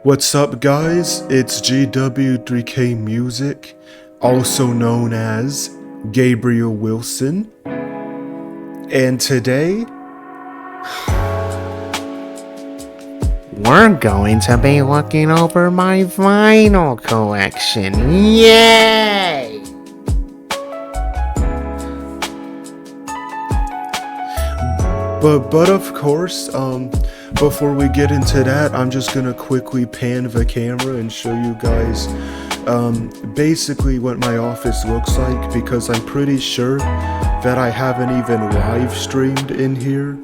What's up, guys? It's GW3K Music, also known as Gabriel Wilson, and today we're going to be looking over my vinyl collection. Yay! But of course, before we get into that, I'm just gonna quickly pan the camera and show you guys basically what my office looks like, because I'm pretty sure that I haven't even live streamed in here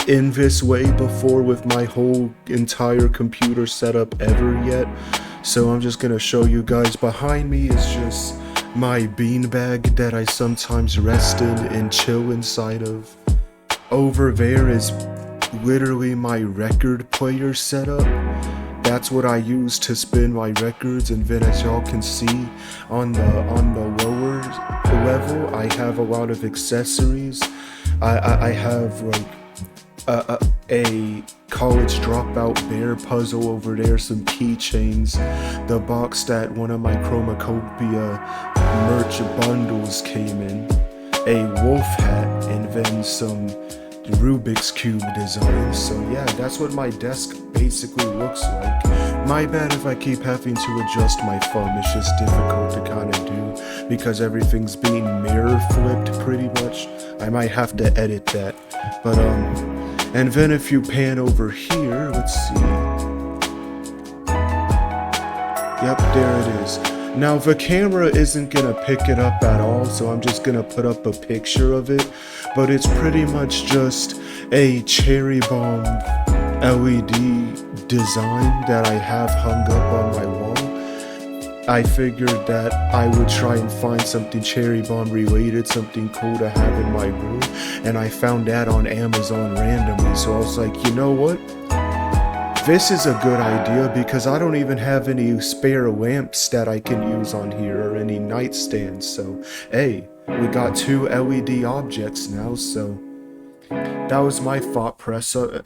in this way before with my whole entire computer setup ever yet. So I'm just gonna show you guys. Behind me is just my beanbag that I sometimes rest in and chill inside of. Over there is literally my record player setup. That's what I use to spin my records, and then as y'all can see on the lower level, I have a lot of accessories. I have like a college dropout bear puzzle over there, some keychains, the box that one of my Chromacopia merch bundles came in, a wolf hat, and then some Rubik's Cube designs. So yeah, that's what my desk basically looks like. My bad if I keep having to adjust my phone, it's just difficult to kind of do because everything's being mirror flipped pretty much. I might have to edit that. But and then if you pan over here, let's see. Yep, there it is. Now the camera isn't gonna pick it up at all, so I'm just gonna put up a picture of it, but it's pretty much just a cherry bomb LED design that I have hung up on my wall. I figured that I would try and find something cherry bomb related, something cool to have in my room, and I found that on Amazon randomly, so I was like, you know what? This is a good idea because I don't even have any spare lamps that I can use on here or any nightstands. So, hey, we got two LED objects now, so that was my thought process.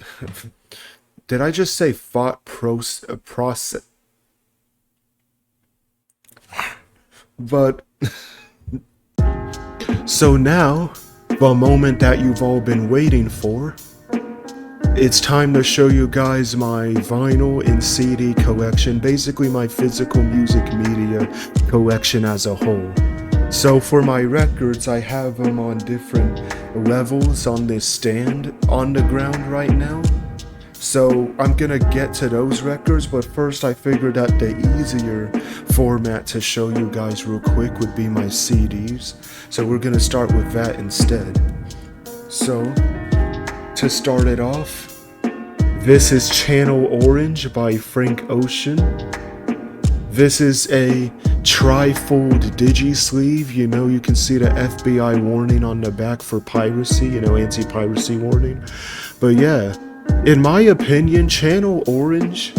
Did I just say thought process? But, so now, the moment that you've all been waiting for, it's time to show you guys my vinyl and CD collection, basically my physical music media collection as a whole. So for my records, I have them on different levels on this stand on the ground right now. So I'm gonna get to those records, but first I figured that the easier format to show you guys real quick would be my CDs. So we're gonna start with that instead. So, to start it off, this is Channel Orange by Frank Ocean. This is a tri-fold digi-sleeve. You know, you can see the FBI warning on the back for piracy, you know, anti-piracy warning. But yeah, in my opinion, Channel Orange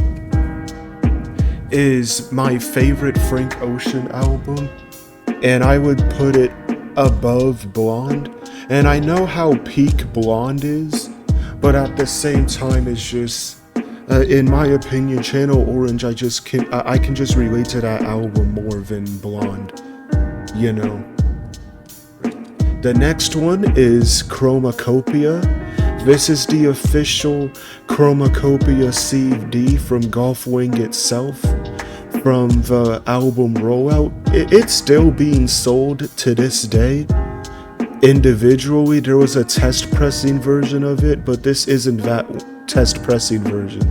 is my favorite Frank Ocean album, and I would put it above Blonde. And I know how peak Blonde is, but at the same time, it's just, in my opinion, Channel Orange, I can just relate to that album more than Blonde, you know. The next one is Chromacopia. This is the official Chromacopia CD from Golfwing itself, from the album rollout. It's still being sold to this day. Individually, there was a test pressing version of it, but this isn't that test pressing version.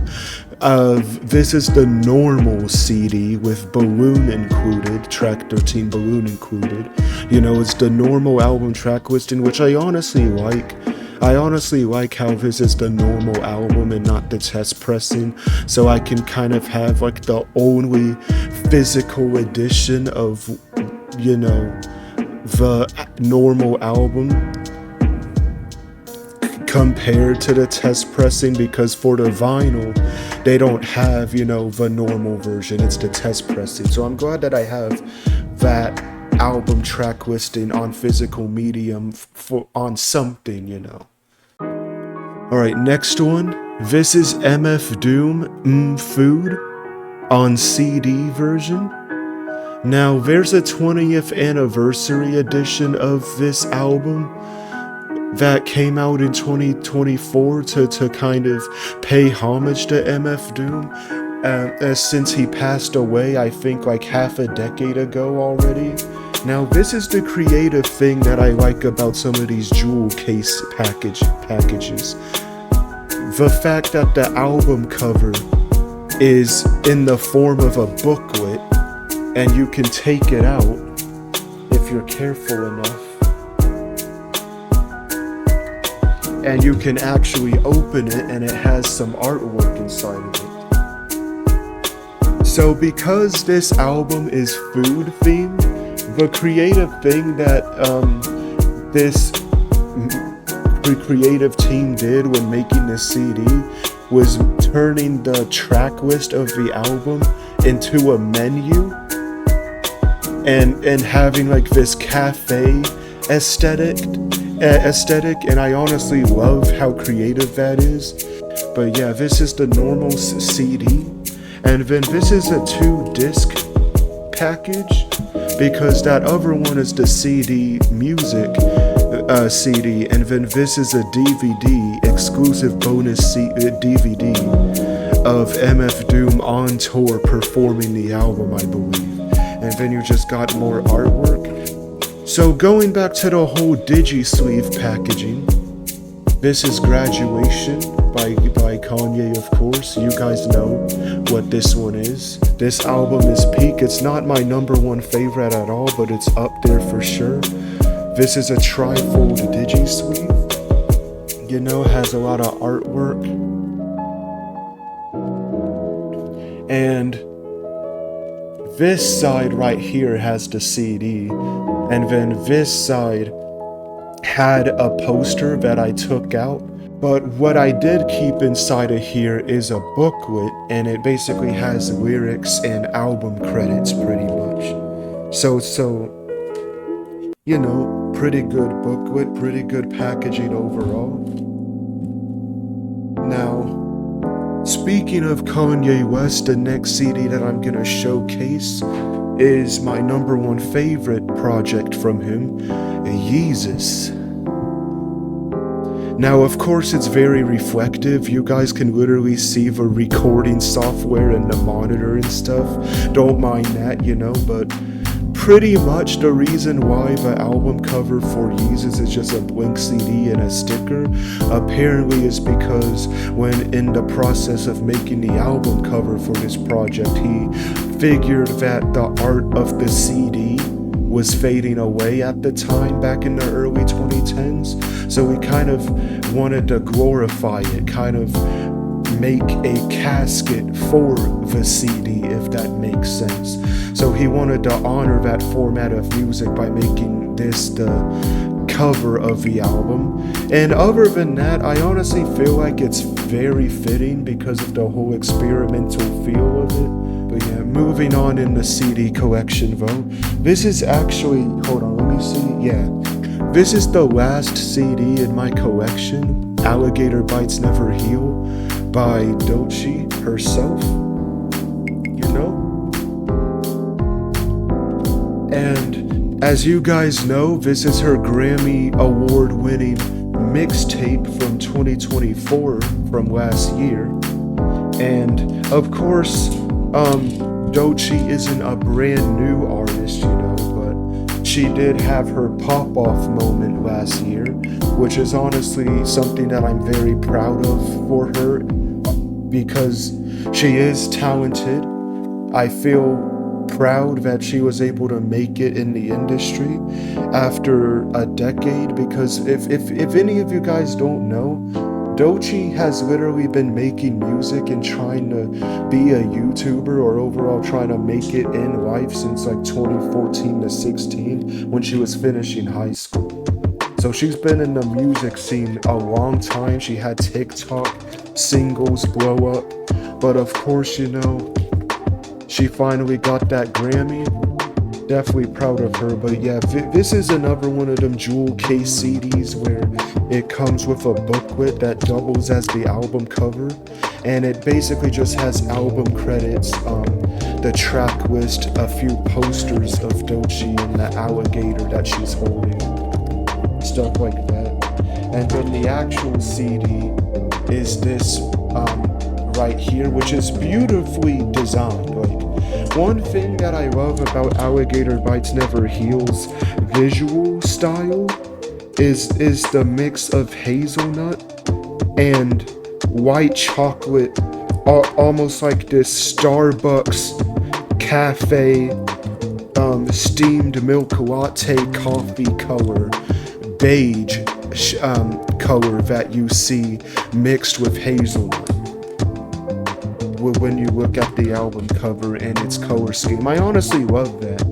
This is the normal CD with balloon included, track 13 balloon included. You know, it's the normal album track listing, which I honestly like. I honestly like how this is the normal album and not the test pressing, so I can kind of have like the only physical edition of, you know, the normal album compared to the test pressing, because for the vinyl they don't have, you know, the normal version, it's the test pressing. So I'm glad that I have that album track listing on physical medium on something, you know. Alright, next one. This is MF Doom, Food, on CD version. Now, there's a 20th anniversary edition of this album that came out in 2024 to kind of pay homage to MF Doom. Since he passed away, I think like half a decade ago already. Now, this is the creative thing that I like about some of these jewel case packages. The fact that the album cover is in the form of a booklet, and you can take it out if you're careful enough, and you can actually open it and it has some artwork inside of it. So because this album is food themed, the creative thing that the creative team did when making this CD was turning the track list of the album into a menu and having like this cafe aesthetic, and I honestly love how creative that is. But yeah, this is the normal CD, and then this is a 2-disc package, because that other one is the CD music CD, and then this is a DVD, exclusive bonus DVD of MF Doom on tour performing the album, I believe. And then you just got more artwork. So going back to the whole digi-sleeve packaging, this is Graduation by Kanye, of course. You guys know what this one is. This album is peak. It's not my #1 favorite at all, but it's up there for sure. This is a trifold digi-sleeve. You know, has a lot of artwork. And this side right here has the CD. And then this side had a poster that I took out. But what I did keep inside of here is a booklet, and it basically has lyrics and album credits pretty much. So, you know, pretty good booklet, pretty good packaging overall. Now, speaking of Kanye West, the next CD that I'm gonna showcase is my #1 favorite project from him, Yeezus. Now, of course, it's very reflective. You guys can literally see the recording software and the monitor and stuff. Don't mind that, you know, but pretty much the reason why the album cover for Yeezus is just a blank CD and a sticker apparently is because when in the process of making the album cover for this project, he figured that the art of the CD was fading away at the time back in the early 2010s. So he kind of wanted to glorify it, kind of make a casket for the CD, if that makes sense. So he wanted to honor that format of music by making this the cover of the album. And other than that, I honestly feel like it's very fitting because of the whole experimental feel of it. But yeah, moving on in the CD collection though. This is actually, hold on, let me see. Yeah, this is the last CD in my collection, Alligator Bites Never Heal by Doechii herself, you know? And as you guys know, this is her Grammy award-winning mixtape from 2024, from last year. And of course, Doechii isn't a brand new artist, you know, but she did have her pop-off moment last year, which is honestly something that I'm very proud of for her, because she is talented. I feel proud that she was able to make it in the industry after a decade, because if any of you guys don't know, Doechii has literally been making music and trying to be a YouTuber, or overall trying to make it in life, since like 2014 to 16 when she was finishing high school. So she's been in the music scene a long time. She had TikTok singles blow up, but of course, you know, she finally got that Grammy, Definitely proud of her. But yeah, this is another one of them jewel case CDs where it comes with a booklet that doubles as the album cover, and it basically just has album credits, the track list, a few posters of Doechii and the alligator that she's holding, stuff like that. And then the actual CD is this right here, which is beautifully designed. Like, one thing that I love about Alligator Bites Never Heals visual style is the mix of hazelnut and white chocolate, almost like this Starbucks cafe steamed milk latte coffee color, beige color that you see mixed with hazelnut when you look at the album cover and its color scheme. I honestly love that.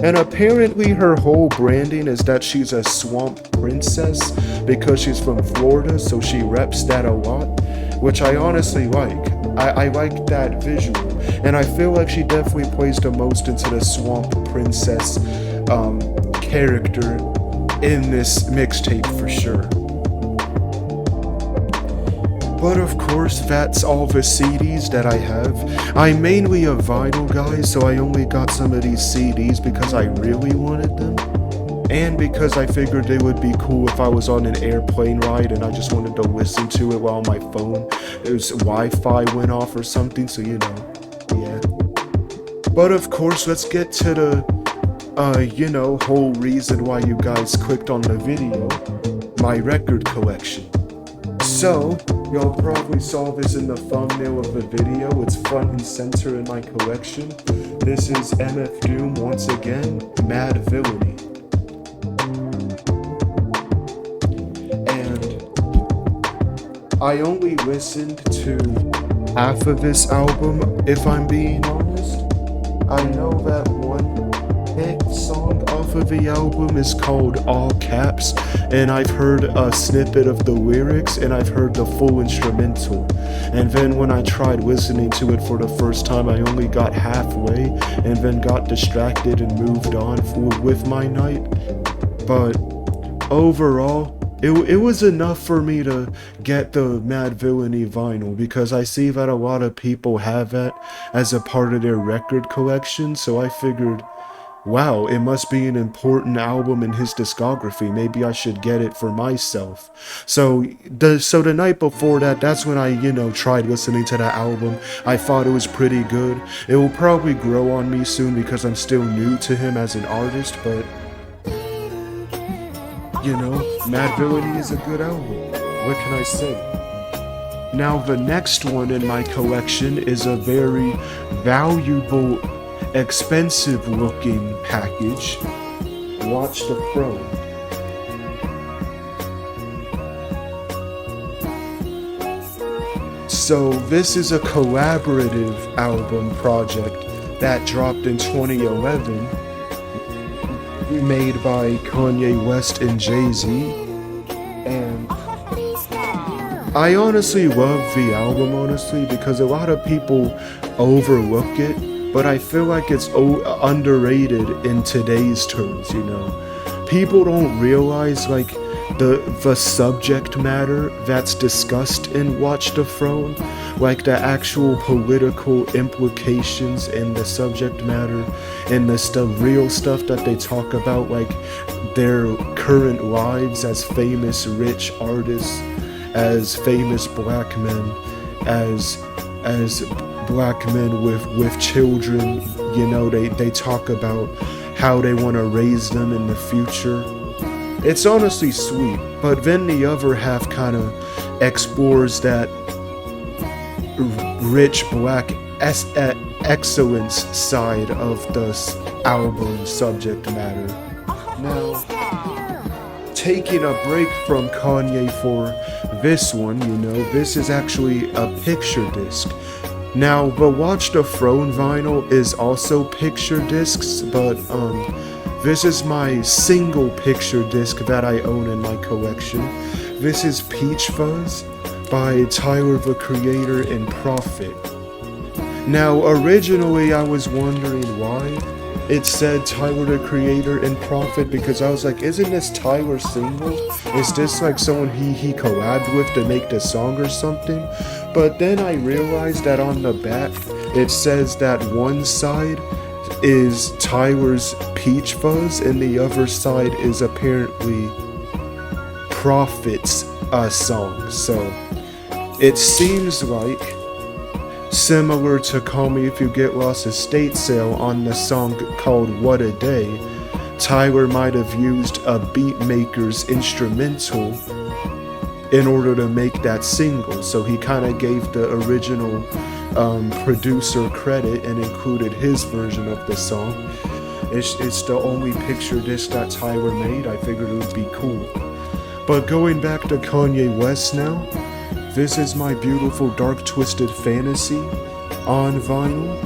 And apparently her whole branding is that she's a swamp princess because she's from Florida, so she reps that a lot, which I honestly like. I like that visual, and I feel like she definitely plays the most into the swamp princess character in this mixtape for sure. But of course, that's all the CDs that I have. I'm mainly a vinyl guy, so I only got some of these CDs because I really wanted them, and because I figured they would be cool if I was on an airplane ride and I just wanted to listen to it while my phone, Wi-Fi went off or something, so you know, yeah. But of course, let's get to the, whole reason why you guys clicked on the video, my record collection. So, y'all probably saw this in the thumbnail of the video. It's front and center in my collection. This is MF Doom once again, Mad Villainy. And I only listened to half of this album, if I'm being honest. I know that one hit song off of the album is called All Caps, and I've heard a snippet of the lyrics and I've heard the full instrumental. And then when I tried listening to it for the first time, I only got halfway and then got distracted and moved on with my night. But overall, it was enough for me to get the Mad Villainy vinyl, because I see that a lot of people have that as a part of their record collection, so I figured, wow, it must be an important album in his discography. Maybe I should get it for myself. So the night before that, that's when I, tried listening to that album. I thought it was pretty good. It will probably grow on me soon because I'm still new to him as an artist, but Mad Villainy is a good album. What can I say? Now, the next one in my collection is a very valuable, expensive looking package. Watch the Pro. So this is a collaborative album project that dropped in 2011, made by Kanye West and Jay-Z, and I honestly love the album, because a lot of people overlook it, but I feel like it's underrated in today's terms, People don't realize, the subject matter that's discussed in Watch the Throne, the actual political implications in the subject matter, and the real stuff that they talk about, their current lives as famous rich artists, as famous black men, as black men with children. They talk about how they want to raise them in the future. It's honestly sweet, but then the other half kind of explores that rich black excellence side of the album subject matter. Now, taking a break from Kanye for this one, this is actually a picture disc. Now, the Watch the Throne vinyl is also picture discs, but this is my single picture disc that I own in my collection. This is Peach Fuzz by Tyler the Creator and Prophet. Now, originally I was wondering why it said Tyler the Creator and Prophet, because I was like, isn't this Tyler single? Is this like someone he collabed with to make the song or something? But then I realized that on the back it says that one side is Tyler's Peach Fuzz and the other side is apparently Prophet's song. So it seems like, similar to Call Me If You Get Lost estate sale on the song called What a Day, Tyler might have used a beat maker's instrumental in order to make that single. So he kind of gave the original producer credit and included his version of the song. It's the only picture disc that Tyler made. I figured it would be cool. But going back to Kanye West now, this is my beautiful Dark Twisted Fantasy on vinyl.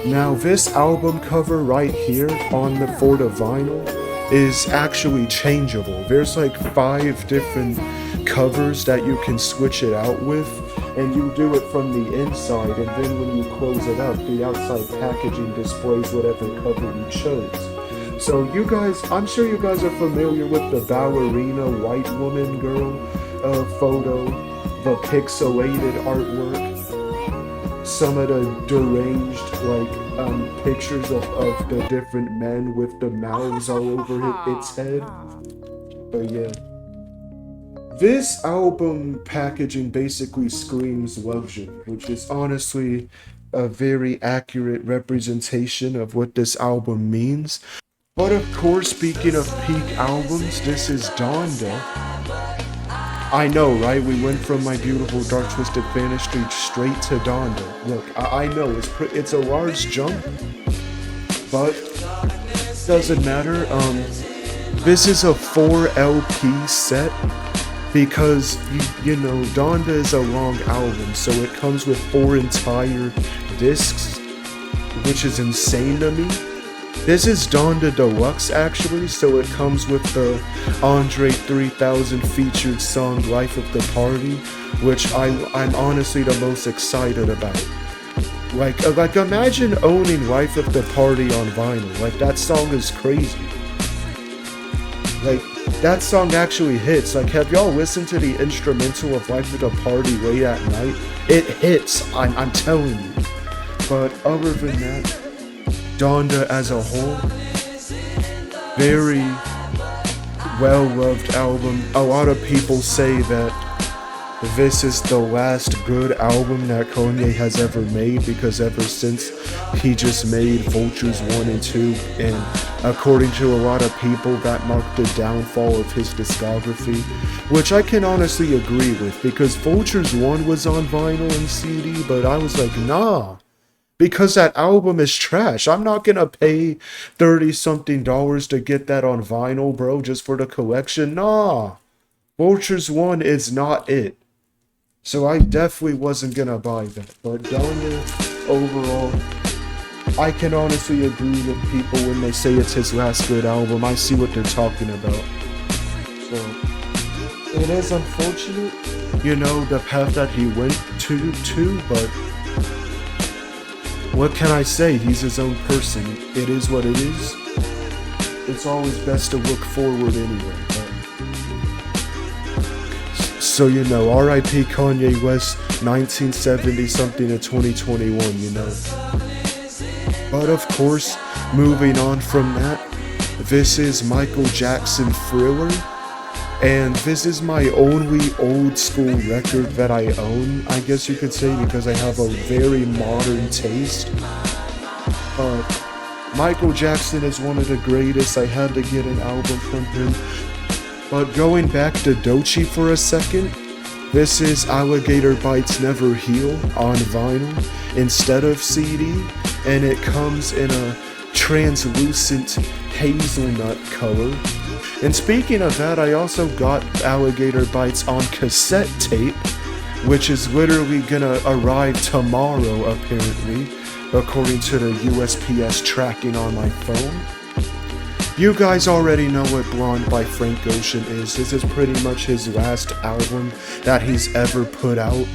Now this album cover right here on the for the vinyl is actually changeable. There's like 5 different covers that you can switch it out with, and you do it from the inside, and then when you close it up, the outside packaging displays whatever cover you chose. So you guys, I'm sure you guys are familiar with the ballerina white woman girl photo, the pixelated artwork, some of the deranged pictures of the different men with the mouths all over its head. But yeah, this album packaging basically screams luxury, which is honestly a very accurate representation of what this album means. But of course, speaking of peak albums, this is Donda. I know, right? We went from my beautiful Dark Twisted Fantasy straight to Donda. Look, I know it's a large jump, but doesn't matter. This is a 4 LP set because you know Donda is a long album, so it comes with 4 entire discs, which is insane to me. This is Donda Deluxe actually, so it comes with the Andre 3000 featured song Life of the Party, which I'm honestly the most excited about. Like imagine owning Life of the Party on vinyl. Like that song is crazy. Like that song actually hits. Like have y'all listened to the instrumental of Life of the Party late at night? It hits, I'm telling you. But other than that, Donda as a whole, very well-loved album. A lot of people say that this is the last good album that Kanye has ever made, because ever since he just made Vultures 1 and 2, and according to a lot of people, that marked the downfall of his discography, which I can honestly agree with, because Vultures 1 was on vinyl and CD, but I was like, nah. Because that album is trash. I'm not gonna pay $30-something to get that on vinyl, bro, just for the collection. Nah. Vultures 1 is not it. So I definitely wasn't gonna buy that. But Donda, overall, I can honestly agree with people when they say it's his last good album. I see what they're talking about. So, it is unfortunate, you know, the path that he went to, but what can I say? He's his own person. It is what it is. It's always best to look forward anyway. So, you know, R.I.P. Kanye West, 1970 something to 2021, you know. But of course, moving on from that, this is Michael Jackson Thriller. And this is my only old school record that I own, I guess you could say, because I have a very modern taste. Michael Jackson is one of the greatest. I had to get an album from him. But going back to Doechii for a second, this is Alligator Bites Never Heal on vinyl instead of CD, and it comes in a translucent hazelnut color. And speaking of that, I also got Alligator Bites on cassette tape, which is literally gonna arrive tomorrow, apparently, according to the USPS tracking on my phone. You guys already know what Blonde by Frank Ocean is. This is pretty much his last album that he's ever put out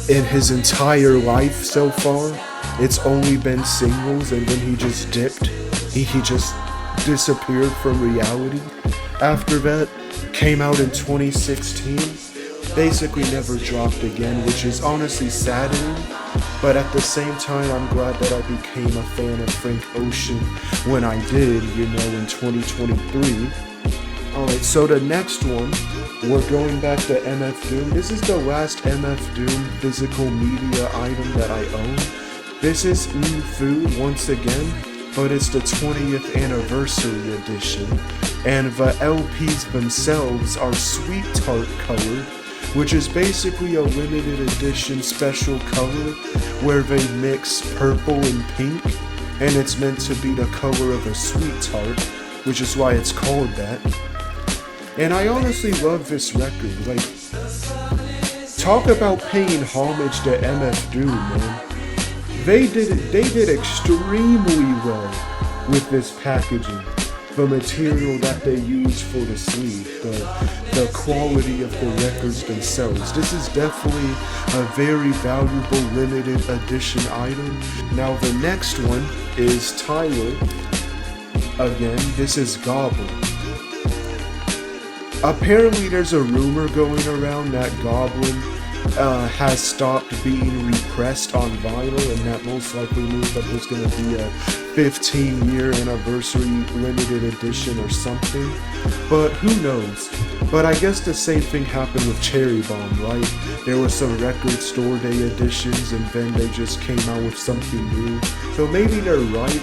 in his entire life so far. It's only been singles, and then he just dipped. He just disappeared from reality. After that, came out in 2016. Basically never dropped again, which is honestly saddening. But at the same time, I'm glad that I became a fan of Frank Ocean when I did, in 2023. Alright, so the next one, we're going back to MF Doom. This is the last MF Doom physical media item that I own. This is New Food once again, but it's the 20th anniversary edition. And the LPs themselves are Sweet Tart colored, which is basically a limited edition special color where they mix purple and pink, and it's meant to be the color of a sweet tart, which is why it's called that. And I honestly love this record. Like, talk about paying homage to MF Doom, man. They did extremely well with this packaging. The material that they use for the sleeve, the quality of the records themselves. This is definitely a very valuable limited edition item. Now the next one is Tyler. Again, this is Goblin. Apparently there's a rumor going around that Goblin has stopped being repressed on vinyl, and that most likely means that there's going to be a 15-year anniversary limited edition or something, but who knows. But I guess the same thing happened with Cherry Bomb, right? There were some record store day editions, and then they just came out with something new, so maybe they're right.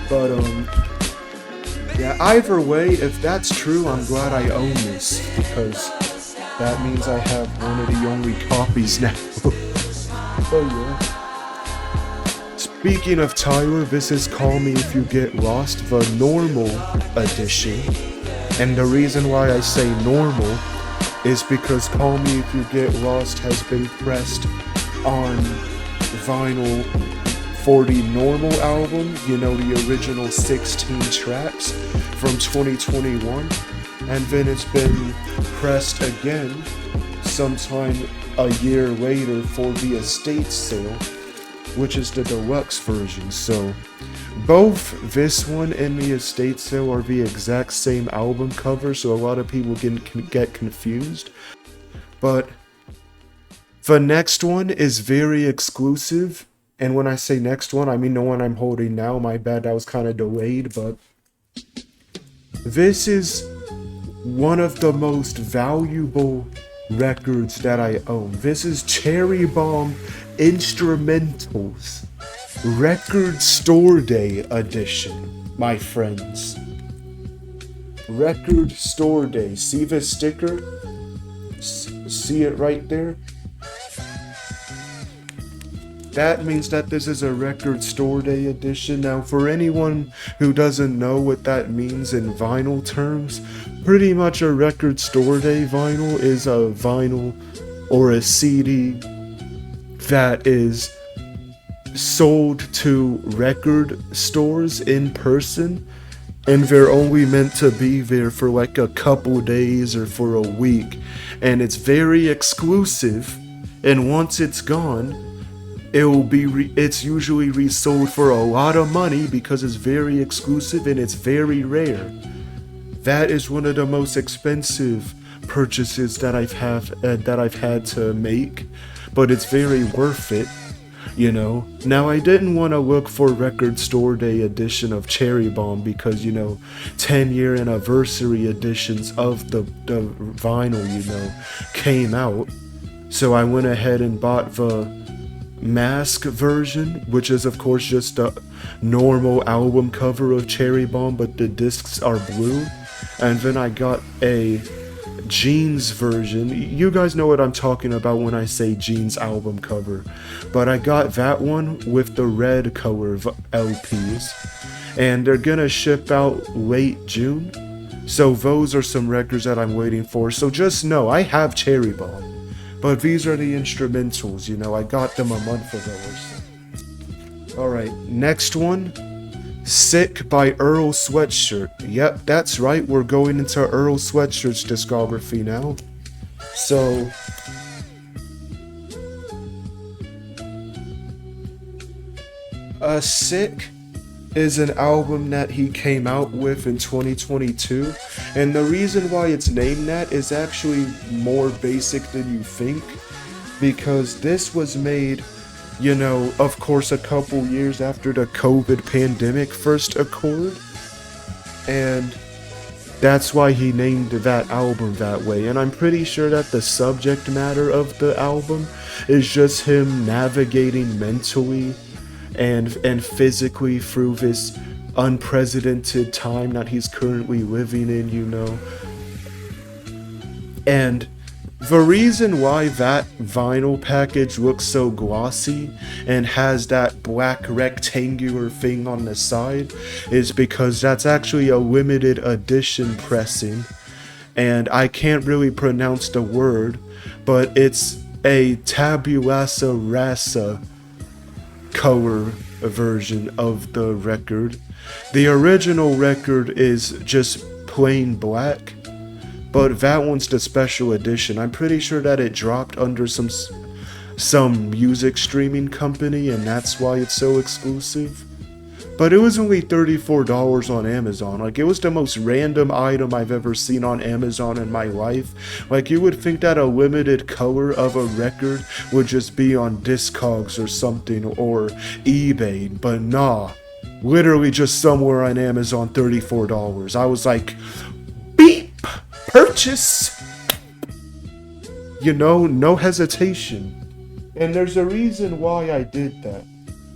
But yeah, either way, if that's true, I'm glad I own this, because that means I have one of the only copies now. Oh yeah. Speaking of Tyler, this is Call Me If You Get Lost, the normal edition. And the reason why I say normal is because Call Me If You Get Lost has been pressed on vinyl for the normal album, the original 16 tracks from 2021. And then it's been pressed again sometime a year later for the estate sale, which is the deluxe version. So both this one and the estate sale are the exact same album cover, so a lot of people can get confused. But the next one is very exclusive, and when I say next one, I mean the one I'm holding now. My bad, that was kind of delayed, but this is one of the most valuable records that I own. This is Cherry Bomb Instrumentals Record Store Day Edition, my friends. Record Store Day. See the sticker? See it right there? That means that this is a Record Store Day edition. Now, for anyone who doesn't know what that means in vinyl terms, pretty much a Record Store Day vinyl is a vinyl or a CD that is sold to record stores in person, and they're only meant to be there for like a couple days or for a week, and it's very exclusive, and once it's gone, it's usually resold for a lot of money because it's very exclusive and it's very rare. That is one of the most expensive purchases that I've had to make, but it's very worth it, Now, I didn't want to look for Record Store Day edition of Cherry Bomb because, 10-year anniversary editions of the vinyl, came out. So I went ahead and bought the mask version, which is of course just a normal album cover of Cherry Bomb, but the discs are blue. And then I got a jeans version. You guys know what I'm talking about when I say jeans album cover, but I got that one with the red color LPs, and they're gonna ship out late June. So those are some records that I'm waiting for. So just know I have Cherry Bomb, but these are the instrumentals, I got them a month ago or so. Alright, next one. Sick by Earl Sweatshirt. Yep, that's right, we're going into Earl Sweatshirt's discography now. So Sick is an album that he came out with in 2022, and the reason why it's named that is actually more basic than you think, because this was made, of course, a couple years after the COVID pandemic first occurred, and that's why he named that album that way. And I'm pretty sure that the subject matter of the album is just him navigating mentally and physically through this unprecedented time that he's currently living in. And the reason why that vinyl package looks so glossy and has that black rectangular thing on the side is because that's actually a limited edition pressing, and I can't really pronounce the word, but it's a tabulasa rasa color version of the record. The original record is just plain black, but that one's the special edition. I'm pretty sure that it dropped under some music streaming company, and that's why it's so exclusive. But it was only $34 on Amazon. Like, it was the most random item I've ever seen on Amazon in my life. Like, you would think that a limited color of a record would just be on Discogs or something, or eBay, but nah. Literally just somewhere on Amazon, $34. I was like, beep! Purchase! No hesitation. And there's a reason why I did that.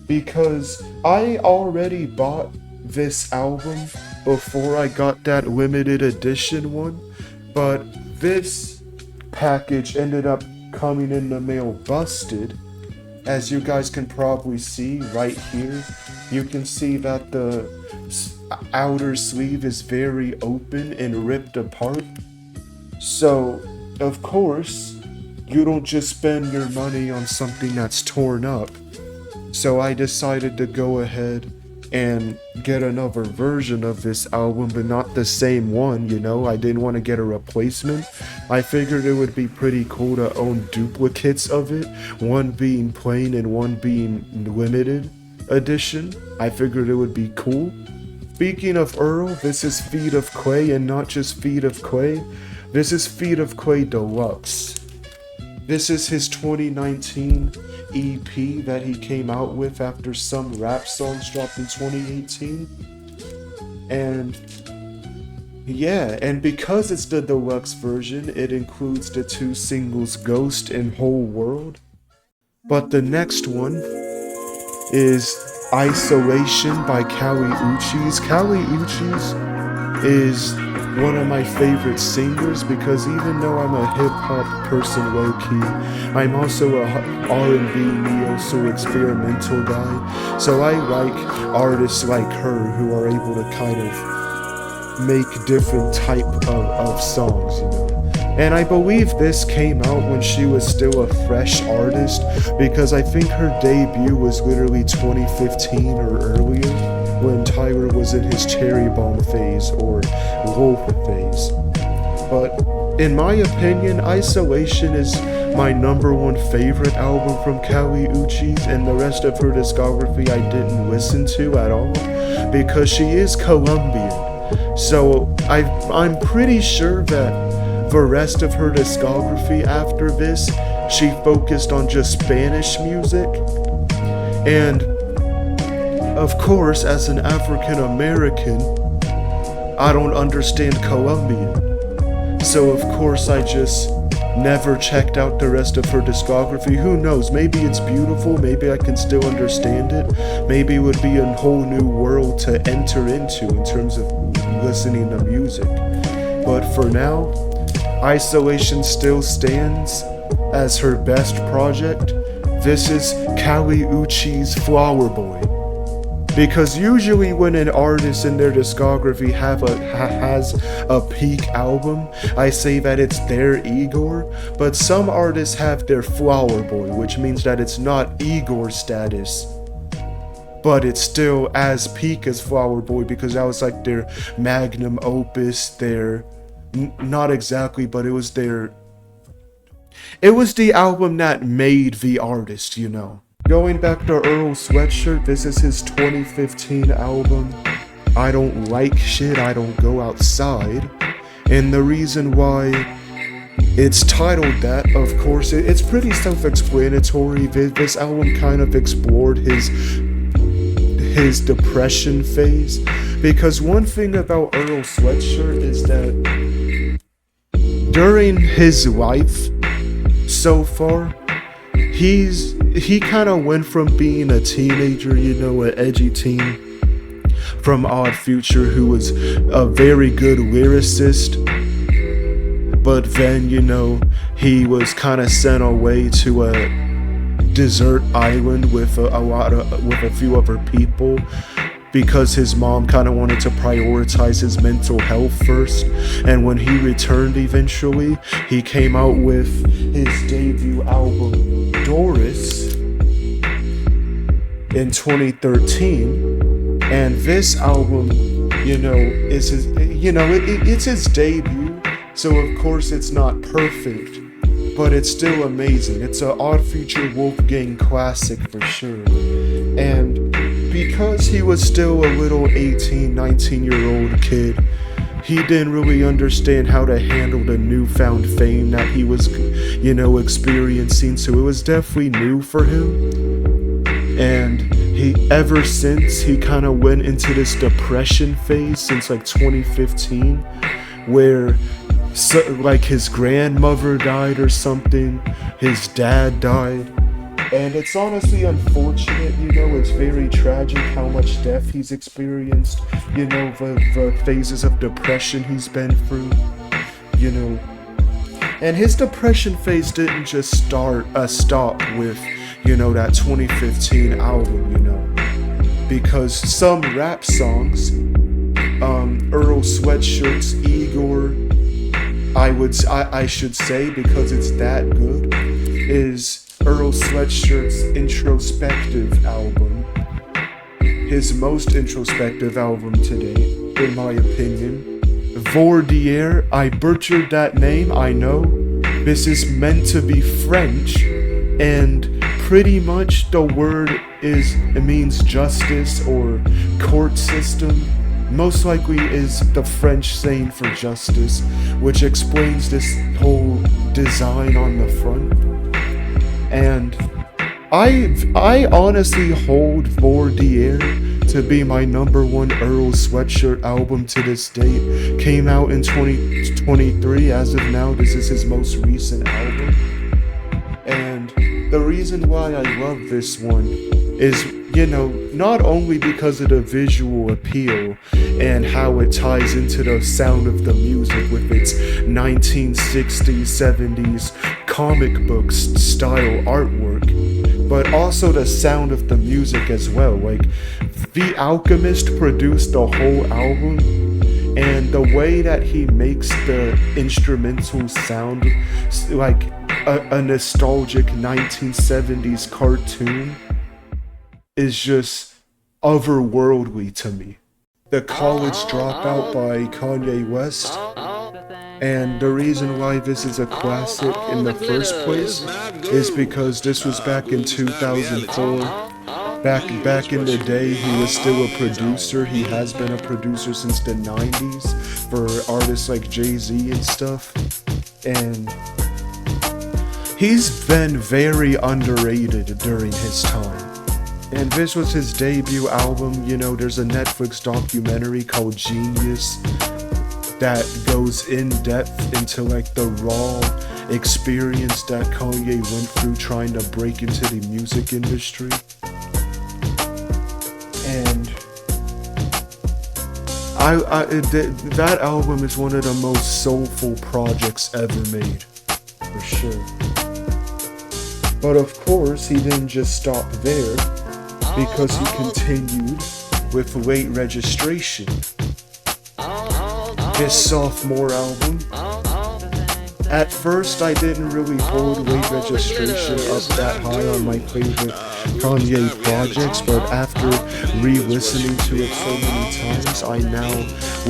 Because I already bought this album before I got that limited edition one, but this package ended up coming in the mail busted. As you guys can probably see right here, you can see that the outer sleeve is very open and ripped apart. So, of course, you don't just spend your money on something that's torn up. So I decided to go ahead and get another version of this album, but not the same one, I didn't want to get a replacement. I figured it would be pretty cool to own duplicates of it, one being plain and one being limited edition. I figured it would be cool. Speaking of Earl, this is Feet of Clay, and not just Feet of Clay. This is Feet of Clay Deluxe. This is his 2019 EP that he came out with after some rap songs dropped in 2018. And yeah, and because it's the deluxe version, it includes the two singles Ghost and Whole World. But the next one is Isolation by Kali Uchis. Kali Uchis is one of my favorite singers because even though I'm a hip-hop person low-key, I'm also a R&B neo-soul experimental guy, so I like artists like her who are able to kind of make different type of songs, And I believe this came out when she was still a fresh artist, because I think her debut was literally 2015 or earlier, when Tyler was in his cherry bomb phase or wolf phase. But in my opinion, Isolation is my number one favorite album from Kali Uchis, and the rest of her discography I didn't listen to at all because she is Colombian. So I'm pretty sure that the rest of her discography after this, she focused on just Spanish music. And of course, as an African American, I don't understand Colombian. So of course I just never checked out the rest of her discography. Who knows, maybe it's beautiful, maybe I can still understand it. Maybe it would be a whole new world to enter into in terms of listening to music. But for now, Isolation still stands as her best project. This is Kali Uchis' Flower Boy. Because usually when an artist in their discography has a peak album, I say that it's their Igor, but some artists have their Flower Boy, which means that it's not Igor status, but it's still as peak as Flower Boy, because that was like their magnum opus, not exactly, but it was the album that made the artist, Going back to Earl Sweatshirt, this is his 2015 album. I don't like shit, I don't go outside. And the reason why it's titled that, of course, it's pretty self-explanatory. This album kind of explored his depression phase. Because one thing about Earl Sweatshirt is that during his life so far, he kind of went from being a teenager, an edgy teen from Odd Future who was a very good lyricist, but then he was kind of sent away to a desert island with a few other people because his mom kind of wanted to prioritize his mental health first. And when he returned eventually, he came out with his debut album Doris in 2013. And this album, is his, it's his debut, so of course it's not perfect, but it's still amazing. It's an Odd Future Wolfgang classic for sure. And because he was still a little 18, 19-year-old kid, he didn't really understand how to handle the newfound fame that he was, experiencing. So it was definitely new for his And ever since, he kind of went into this depression phase since like 2015, where like his grandmother died or something, his dad died. And it's honestly unfortunate, it's very tragic how much death he's experienced, the phases of depression he's been through, And his depression phase didn't just stop with, that 2015 album, Because some rap songs, Earl Sweatshirt's Igor, I should say, because it's that good, is Earl Sweatshirt's introspective album, his most introspective album to date, in my opinion. Vordier, I butchered that name, I know. This is meant to be French, and pretty much the word it means justice or court system. Most likely is the French saying for justice, which explains this whole design on the front. And I honestly hold Vordier to be my number one Earl Sweatshirt album to this date. Came out in 2023. As of now, this is his most recent album. And the reason why I love this one is, not only because of the visual appeal and how it ties into the sound of the music with its 1960s, 70s comic books style artwork, but also the sound of the music as well. Like, The Alchemist produced the whole album, and the way that he makes the instrumentals sound like a nostalgic 1970s cartoon is just otherworldly to me. The College Dropout by Kanye West, and the reason why this is a classic in the first place is because this was back in 2004. Back in the day, he was still a producer. He has been a producer since the 90s for artists like Jay-Z and stuff. And he's been very underrated during his time. And this was his debut album. There's a Netflix documentary called Genius that goes in depth into like the raw experience that Kanye went through trying to break into the music industry. And that album is one of the most soulful projects ever made, for sure. But of course, he didn't just stop there, because he continued with Late Registration, his sophomore album. At first, I didn't really hold Late Registration up that high on my favorite Kanye projects, but after re-listening to it so many times, I now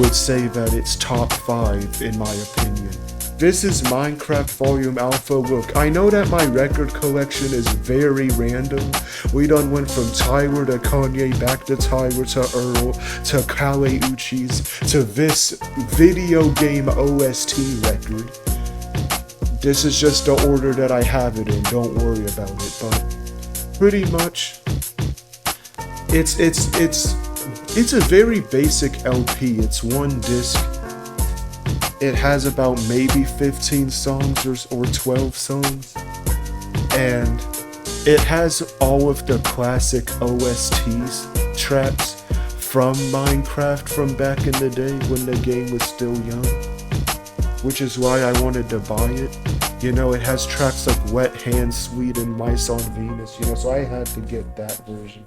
would say that it's top 5 in my opinion. This is Minecraft Volume Alpha. Look, I know that my record collection is very random. We done went from Tyler to Kanye, back to Tyler to Earl, to Kale Uchis, to this video game OST record. This is just the order that I have it in, don't worry about it, but pretty much, it's a very basic LP. It's one disc. It has about maybe 15 songs or 12 songs. And it has all of the classic OSTs tracks from Minecraft from back in the day when the game was still young. Which is why I wanted to buy it. You know, it has tracks like Wet Hand, Sweet, and Mice on Venus, you know, so I had to get that version.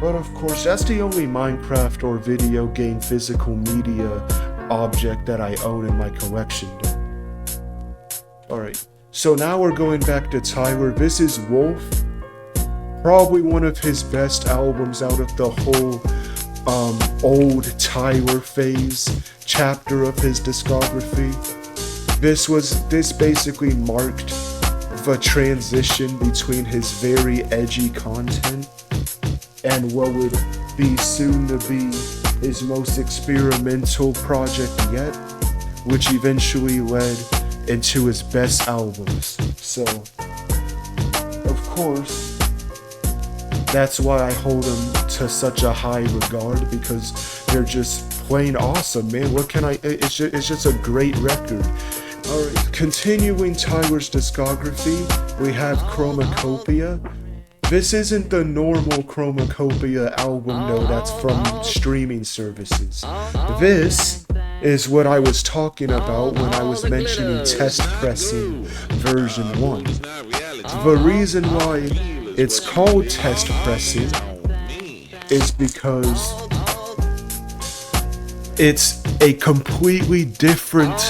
But of course, that's the only Minecraft or video game physical media object that I own in my collection. Alright, so now we're going back to Tyler. This is Wolf. Probably one of his best albums out of the whole old Tyler phase chapter of his discography. This basically marked the transition between his very edgy content and what would be soon to be his most experimental project yet, which eventually led into his best albums. So, of course, that's why I hold them to such a high regard, because they're just plain awesome, man. What can it's just a great record. Alright, continuing Tyler's discography, we have Chromacopia. This isn't the normal Chromacopia album, though, that's from streaming services. This is what I was talking about when I was mentioning test pressing version 1. The reason why it's called test pressing is because it's a completely different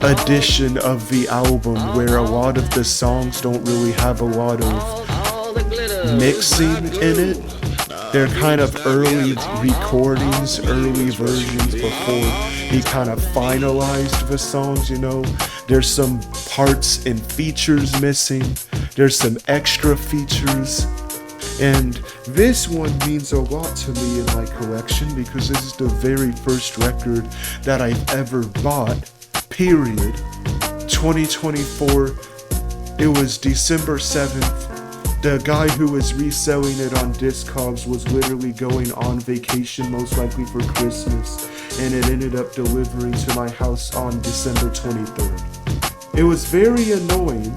edition of the album where a lot of the songs don't really have a lot of mixing in it. They're kind of early recordings, early versions before he kind of finalized the songs, you know. There's some parts and features missing. There's some extra features. And this one means a lot to me in my collection because this is the very first record that I've ever bought, period. 2024, it was December 7th. The guy who was reselling it on Discogs was literally going on vacation, most likely for Christmas, and it ended up delivering to my house on December 23rd. It was very annoying,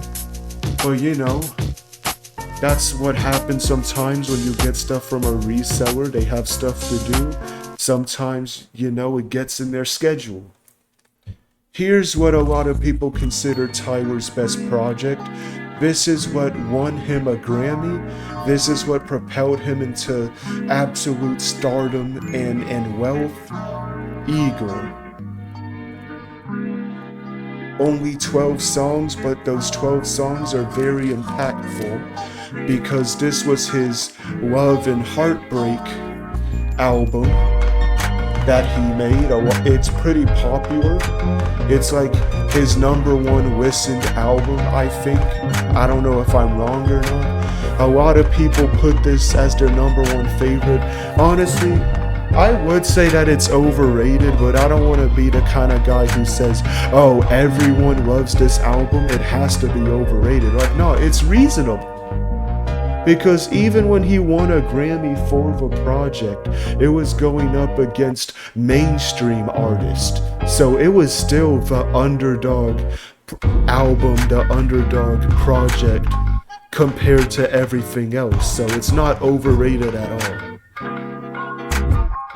but you know, that's what happens sometimes when you get stuff from a reseller. They have stuff to do. Sometimes, you know, it gets in their schedule. Here's what a lot of people consider Tyler's best project. This is what won him a Grammy. This is what propelled him into absolute stardom and wealth. Igor. Only 12 songs, but those 12 songs are very impactful because this was his love and heartbreak album that he made. It's pretty popular. It's like his #1 listened album, I think. I don't know if I'm wrong or not. A lot of people put this as their #1 favorite. Honestly, I would say that it's overrated, but I don't want to be the kind of guy who says, oh, everyone loves this album, it has to be overrated. Like, no, it's reasonable. Because even when he won a Grammy for the project, it was going up against mainstream artists. So it was still the underdog album, the underdog project compared to everything else. So it's not overrated at all.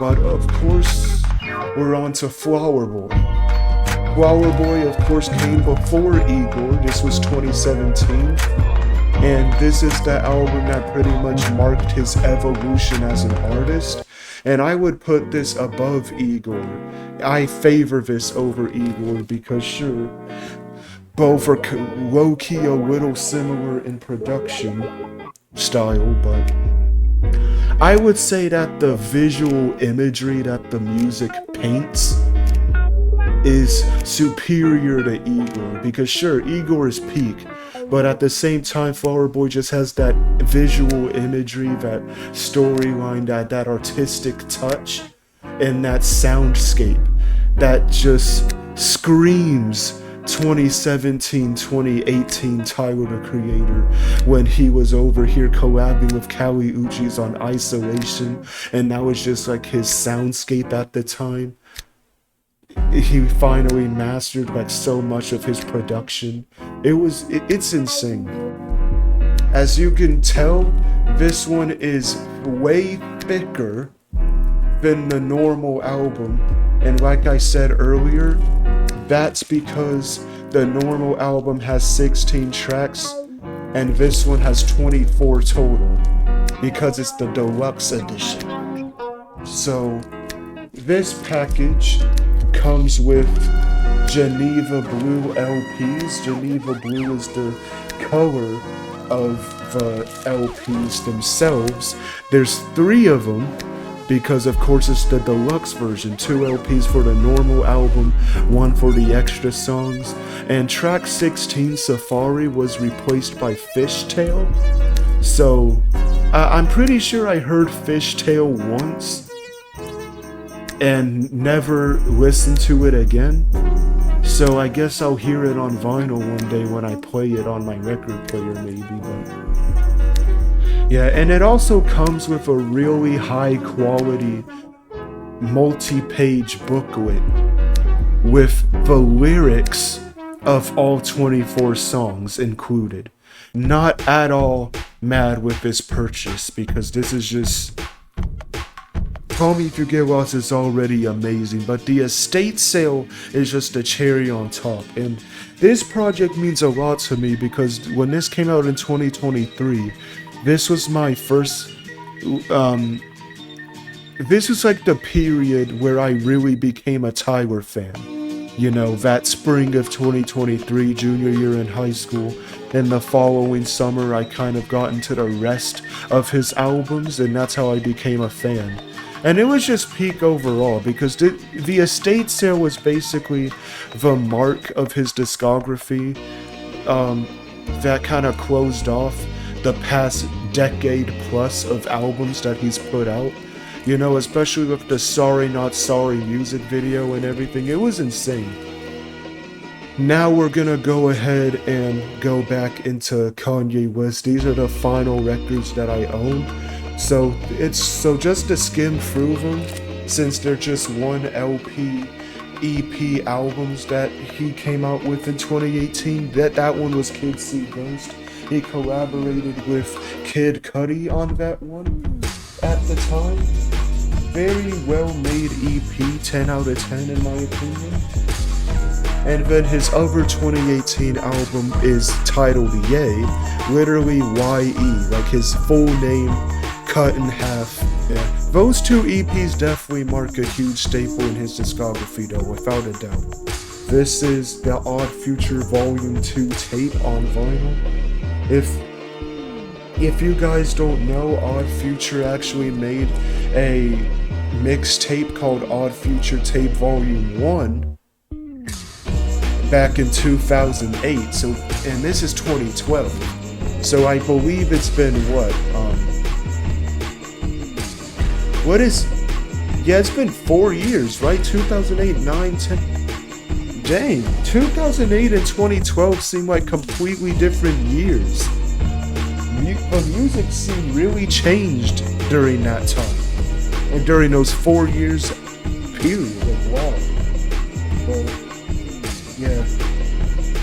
But of course, we're on to Flower Boy. Flower Boy, of course, came before Igor. This was 2017. And this is the album that pretty much marked his evolution as an artist. And I would put this above Igor. I favor this over Igor because sure, both are low-key a little similar in production style, but I would say that the visual imagery that the music paints is superior to Igor, because sure, Igor is peak, but at the same time, Flower Boy just has that visual imagery, that storyline, that artistic touch, and that soundscape that just screams 2017, 2018 Tyler the Creator, when he was over here collabing with Kali Uchis on Isolation, and that was just like his soundscape at the time. He finally mastered like so much of his production. It's insane. As you can tell, this one is way thicker than the normal album, and like I said earlier, that's because the normal album has 16 tracks and this one has 24 total because it's the deluxe edition. So this package comes with Geneva Blue LPs. Geneva Blue is the color of the LPs themselves. There's 3 of them because of course it's the deluxe version. 2 LPs for the normal album, 1 for the extra songs. And track 16, Safari, was replaced by Fishtail. So I'm pretty sure I heard Fishtail once and never listened to it again. So I guess I'll hear it on vinyl one day when I play it on my record player maybe, but yeah, and it also comes with a really high quality multi-page booklet with the lyrics of all 24 songs included. Not at all mad with this purchase because this is just, call me if you get lost, it's already amazing, but the estate sale is just a cherry on top. And this project means a lot to me because when this came out in 2023, this was my first, this was like the period where I really became a Tyler fan. You know, that spring of 2023, junior year in high school, and the following summer I kind of got into the rest of his albums, and that's how I became a fan. And it was just peak overall because the estate sale was basically the mark of his discography that kind of closed off the past decade plus of albums that he's put out. You know, especially with the Sorry Not Sorry music video and everything. It was insane. Now we're gonna go ahead and go back into Kanye West. These are the final records that I own. So just to skim through them, since they're just one LP EP albums that he came out with in 2018. That one was Kid See Ghost. He collaborated with Kid Cudi on that one at the time. Very well made EP, 10 out of 10 in my opinion. And then his other 2018 album is titled Ye, literally Y-E, like his full name cut in half. Yeah. Those 2 EPs definitely mark a huge staple in his discography though, without a doubt. This is the Odd Future Volume 2 tape on vinyl. If you guys don't know, Odd Future actually made a mixtape called Odd Future Tape Volume 1 back in 2008. So, and this is 2012. So I believe it's been it's been 4 years, right? 2008, 9, 10. Dang, 2008 and 2012 seem like completely different years. The music scene really changed during that time. And during those 4 years period, like wow. But, yeah.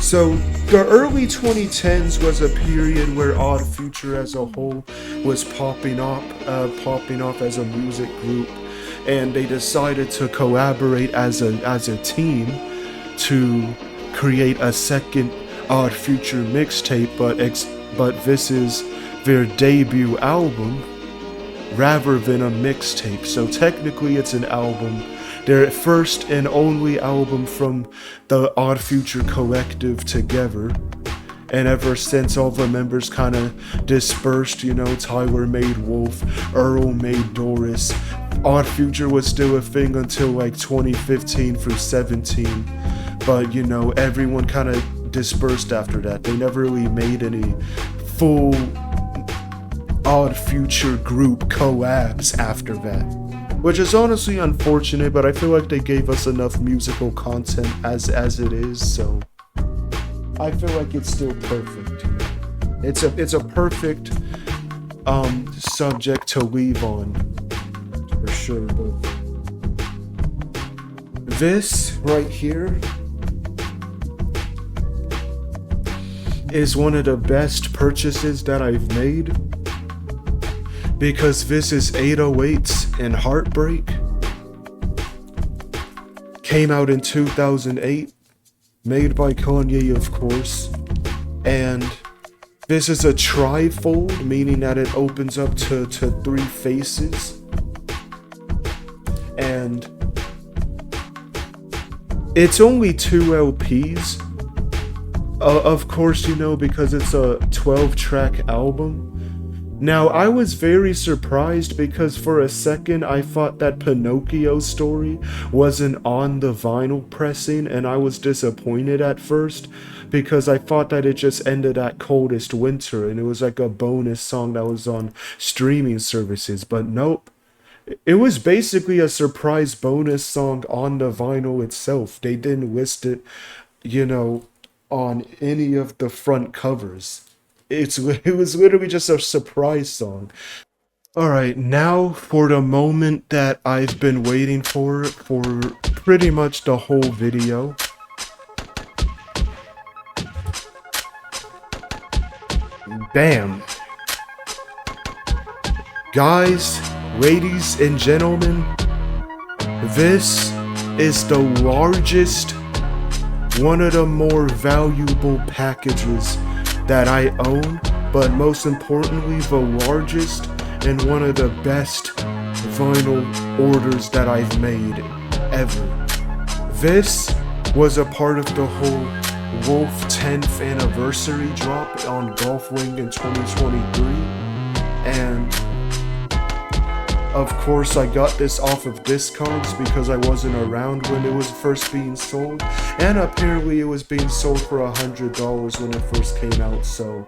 So the early 2010s was a period where Odd Future as a whole was popping off as a music group, and they decided to collaborate as a team to create a second Odd Future mixtape, but this is their debut album rather than a mixtape. So technically it's an album, their first and only album from the Odd Future collective together. And ever since all the members kind of dispersed, you know, Tyler made Wolf, Earl made Doris, Odd Future was still a thing until like 2015 through 17. But you know, everyone kind of dispersed after that. They never really made any full Odd Future group collabs after that. Which is honestly unfortunate, but I feel like they gave us enough musical content as it is, so I feel like it's still perfect. It's a perfect subject to leave on, for sure. But this right here is one of the best purchases that I've made, because this is 808s and Heartbreak. Came out in 2008, made by Kanye, of course, and this is a trifold, meaning that it opens up to 3 faces, and it's only 2 LPs, of course, you know, because it's a 12-track album. Now, I was very surprised because for a second I thought that Pinocchio story wasn't on the vinyl pressing, and I was disappointed at first because I thought that it just ended at Coldest Winter and it was like a bonus song that was on streaming services, but nope. It was basically a surprise bonus song on the vinyl itself. They didn't list it, you know, on any of the front covers. It was literally just a surprise song. Alright, now for the moment that I've been waiting for pretty much the whole video. Bam. Guys, ladies and gentlemen, this is the largest, one of the more valuable packages that I own, but most importantly, the largest and one of the best vinyl orders that I've made ever. This was a part of the whole Wolf 10th anniversary drop on Golfwing in 2023, and of course I got this off of Discogs because I wasn't around when it was first being sold, and apparently it was being sold for $100 when it first came out, so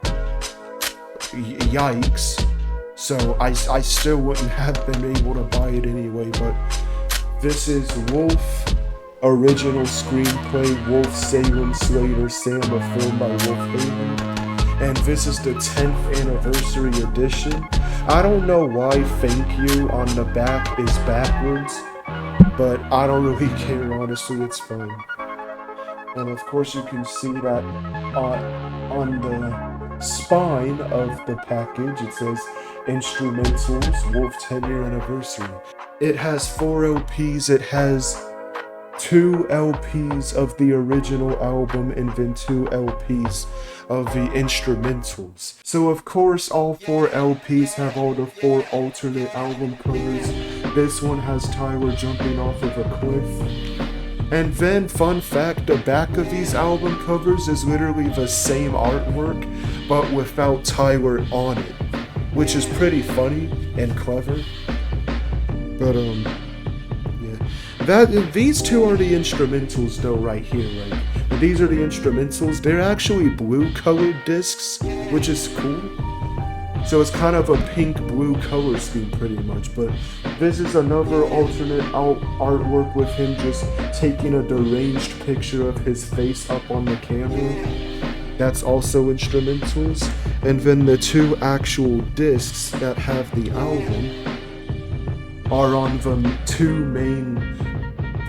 yikes. So I still wouldn't have been able to buy it anyway, but this is Wolf original screenplay, Wolf Salem Slater Sam, performed by Wolf Haven, and this is the 10th anniversary edition. I don't know why "thank you" on the back is backwards, but I don't really care, honestly, it's fine. And of course you can see that on the spine of the package it says Instrumentals, Wolf 10-year anniversary. It has 4 LPs, it has 2 LPs of the original album and then 2 LPs of the instrumentals. So of course all 4 LPs have all the 4 alternate album covers. This one has Tyler jumping off of a cliff. And then, fun fact, the back of these album covers is literally the same artwork, but without Tyler on it, which is pretty funny and clever. But these 2 are the instrumentals though, right here, right? These are the instrumentals. They're actually blue colored discs, which is cool. So it's kind of a pink-blue color scheme pretty much, but this is another alternate artwork with him just taking a deranged picture of his face up on the camera. That's also instrumentals. And then the 2 actual discs that have the album are on the 2 main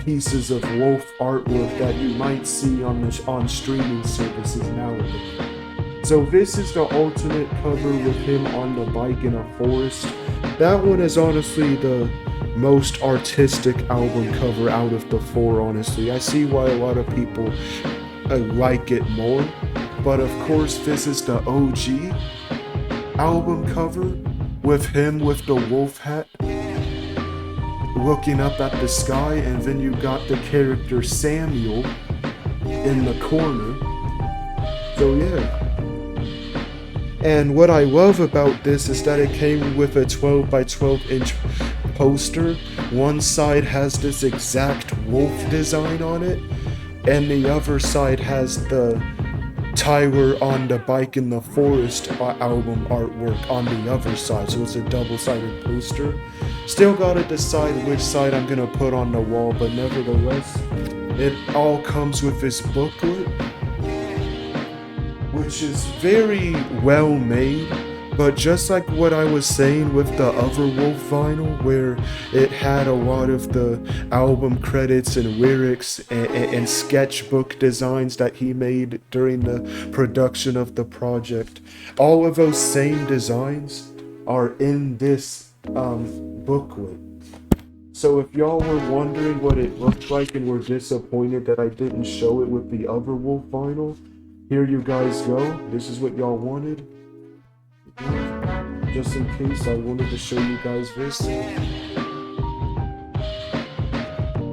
pieces of Wolf artwork that you might see on streaming services nowadays. So this is the alternate cover with him on the bike in a forest. That one is honestly the most artistic album cover out of the 4, honestly. I see why a lot of people like it more. But of course this is the OG album cover with him with the wolf hat looking up at the sky, and then you got the character Samuel in the corner. So yeah. And what I love about this is that it came with a 12 by 12 inch poster one side has this exact wolf design on it, and the other side has the Tyler on the Bike in the Forest album artwork on the other side, so it's a double-sided poster. Still gotta decide which side I'm gonna put on the wall, but nevertheless, it all comes with this booklet, which is very well made. But just like what I was saying with the other Wolf vinyl, where it had a lot of the album credits and lyrics and sketchbook designs that he made during the production of the project, all of those same designs are in this booklet. So if y'all were wondering what it looked like and were disappointed that I didn't show it with the other Wolf vinyl, here you guys go. This is what y'all wanted. Just in case, I wanted to show you guys this.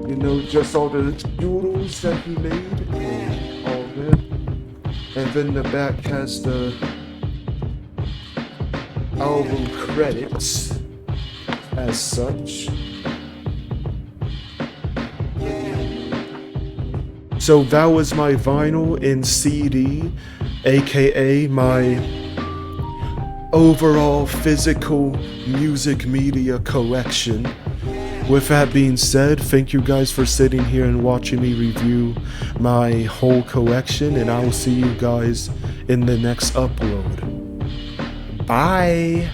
You know, just all the doodles that he made and all that. And then the back has the album credits as such. So that was my vinyl in CD, aka my overall physical music media collection. With that being said, thank you guys for sitting here and watching me review my whole collection, and I will see you guys in the next upload. Bye!